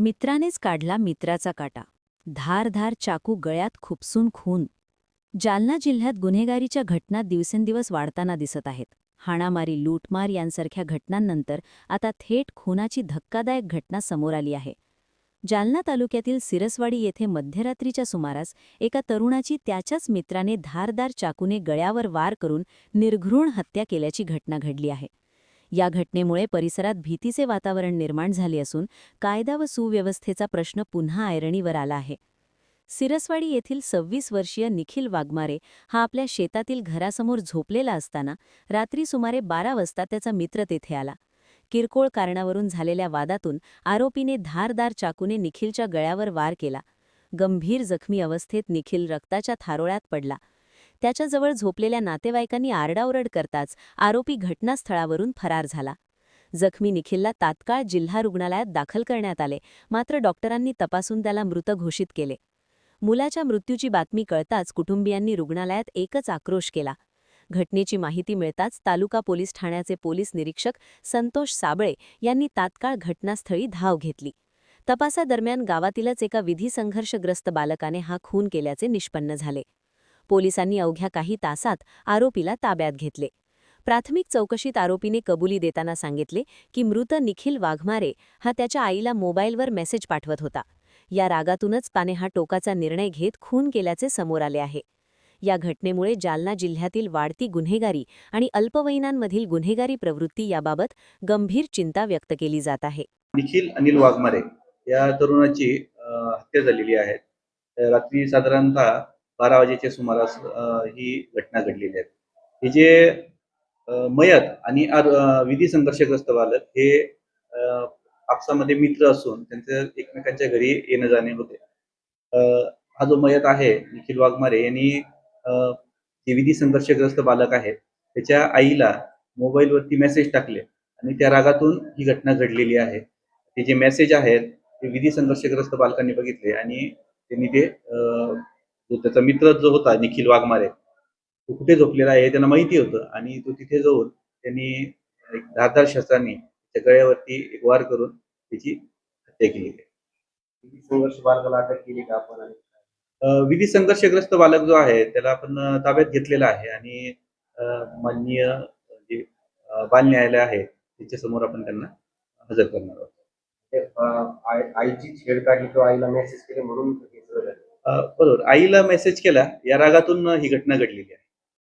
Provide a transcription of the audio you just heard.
मित्रानेच काढला मित्राचा काटा. धारधार चाकू गळ्यात खुपसून खून. जालना जिल्ह्यात गुन्हेगारीच्या घटना दिवसेंदिवस वाढताना दिसत आहेत. हाणामारी, लूटमार यांसारख्या घटनांनंतर आता थेट खुनाची धक्कादायक घटना समोर आली आहे. जालना तालुक्यातील सिरसवाडी येथे मध्यरात्रीच्या सुमारास एका तरुणाची त्याच्याच मित्राने धारदार चाकूने गळ्यावर वार करून निर्घृण हत्या केल्याची घटना घडली आहे. या घटनेमुळे परिसरात भीतीचे वातावरण निर्माण झाले असून कायदा व सुव्यवस्थेचा प्रश्न पुन्हा ऐरणीवर आला आहे. सिरसवाडी येथील 26 वर्षीय निखिल वाघमारे हा आपल्या शेतातील घरासमोर झोपलेला असताना रात्री सुमारे 12 वाजता त्याचा मित्र तेथे आला. किरकोळ कारणावरून झालेल्या वादातून आरोपीने धारदार चाकूने निखिलच्या गळ्यावर वार केला. गंभीर जखमी अवस्थेत निखिल रक्ताच्या थारोळ्यात पडला. त्याच्याजवळ झोपलेल्या नातेवाईकांनी आरडाओरड करताच आरोपी घटनास्थळावरून फरार झाला. जखमी निखिलला तात्काळ जिल्हा रुग्णालयात दाखल करण्यात आले, मात्र डॉक्टरांनी तपासून त्याला मृत घोषित केले. मुलाच्या मृत्यूची बातमी कळताच कुटुंबियांनी रुग्णालयात एकच आक्रोश केला. घटनेची माहिती मिळताच तालुका पोलीस ठाण्याचे पोलीस निरीक्षक संतोष साबळे यांनी तात्काळ घटनास्थळी धाव घेतली. तपासादरम्यान गावातीलच एका विधी संघर्षग्रस्त बालकाने हा खून केल्याचे निष्पन्न झाले. पोलिसांनी अवघ्या काही तासात आरोपीला ताब्यात घेतले. प्राथमिक चौकशीत आरोपीने कबुली देताना सांगितले की मृत निखिल वाघमारे हा त्याच्या आईला मोबाईलवर मेसेज पाठवत होता. या रागातूनच त्याने हा टोकाचा निर्णय घेत खून केल्याचे समोर आले आहे. या घटनेमुळे जालना जिल्ह्यातील वाढती गुन्हेगारी आणि अल्पवयीनांमधील गुन्हेगारी प्रवृत्ती याबाबत गंभीर चिंता व्यक्त केली जात आहे. निखिल अनिल वाघमारे या तरुणाची हत्या झालेली आहे. रात्री साधारणतः 12 वाजेच्या सुमारास ही घटना घडलेली आहे. हे जे मयत आणि विधी संघर्षग्रस्त बालक हे आपसामध्ये मित्र असून त्यांचं एकमेकांच्या घरी येणं जाणे होते. हा जो मयत आहे निखिल वाघमारे यांनी जे विधी संघर्षग्रस्त बालक आहे त्याच्या आईला मोबाईलवरती मेसेज टाकले आणि त्या रागातून ही घटना घडलेली आहे. ते जे मेसेज आहेत ते विधी संघर्षग्रस्त बालकांनी बघितले आणि त्यांनी ते जो त्याचा मित्र जो होता निखिल वाघमारे तो कुठे झोपलेला आहे त्यांना माहिती होतं आणि तो तिथे जाऊन त्यांनी एक धारदार शस्त्राने त्या गळ्यावरती एक वार करून त्याची हत्या केली आहे. विधी संघर्ष बालकाला अटक केली का आपण? विधी संघर्षग्रस्त बालक जो आहे त्याला आपण ताब्यात घेतलेला आहे आणि माननीय जे बाल न्यायालय आहे त्याच्यासमोर आपण त्यांना हजर करणार आहोत. आईची छेड काढली किंवा आईला मेसेज केले म्हणून बरोबर, आईला मेसेज केला या रागातून ही घटना घडलेली आहे.